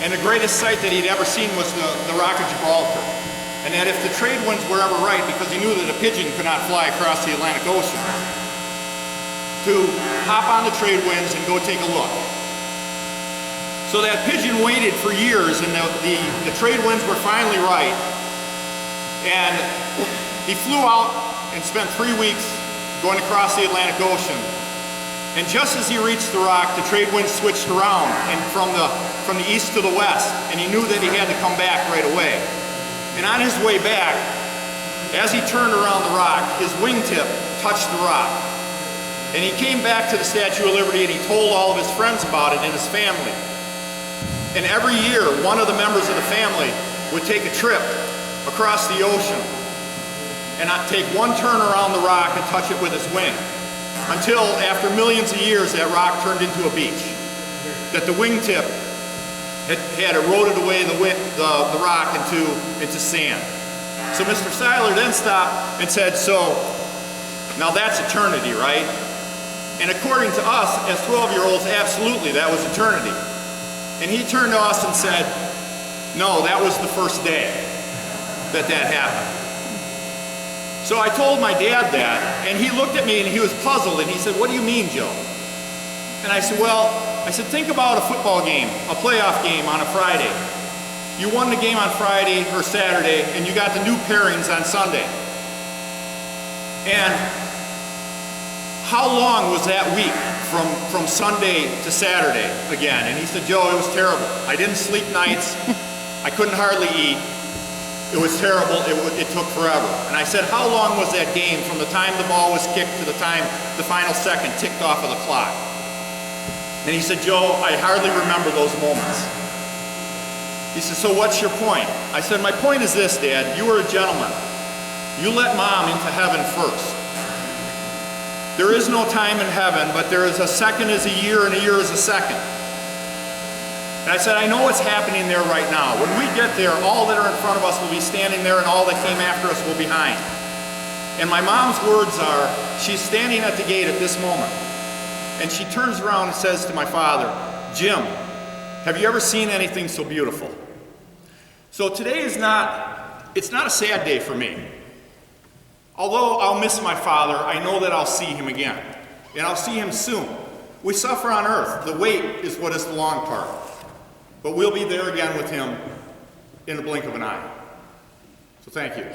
And the greatest sight that he'd ever seen was the Rock of Gibraltar. And that if the trade winds were ever right, because he knew that a pigeon could not fly across the Atlantic Ocean, to hop on the trade winds and go take a look. So that pigeon waited for years, and the trade winds were finally right. And he flew out and spent 3 weeks going across the Atlantic Ocean. And just as he reached the rock, the trade wind switched around and from the east to the west, and he knew that he had to come back right away. And on his way back, as he turned around the rock, his wingtip touched the rock. And he came back to the Statue of Liberty and he told all of his friends about it and his family. And every year, one of the members of the family would take a trip across the ocean and take one turn around the rock and touch it with his wing. Until, after millions of years, that rock turned into a beach. That the wingtip had eroded away the rock into sand. So Mr. Seiler then stopped and said, so, now that's eternity, right? And according to us, as 12-year-olds, absolutely, that was eternity. And he turned to us and said, no, that was the first day that happened. So I told my dad that, and he looked at me and he was puzzled, and he said, what do you mean, Joe? And I said, well, think about a football game, a playoff game on a Friday. You won the game on Friday or Saturday, and you got the new pairings on Sunday. And how long was that week from Sunday to Saturday again? And he said, Joe, it was terrible. I didn't sleep nights. I couldn't hardly eat. It was terrible. It took forever. And I said, how long was that game from the time the ball was kicked to the time the final second ticked off of the clock? And he said, Joe, I hardly remember those moments. He said, so what's your point? I said, my point is this, Dad. You were a gentleman. You let Mom into heaven first. There is no time in heaven, but there is a second is a year and a year is a second. And I said, I know what's happening there right now. When we get there, all that are in front of us will be standing there and all that came after us will be behind. And my mom's words are, she's standing at the gate at this moment. And she turns around and says to my father, Jim, have you ever seen anything so beautiful? So today it's not a sad day for me. Although I'll miss my father, I know that I'll see him again. And I'll see him soon. We suffer on earth. The wait is what is the long part. But we'll be there again with him in the blink of an eye. So thank you.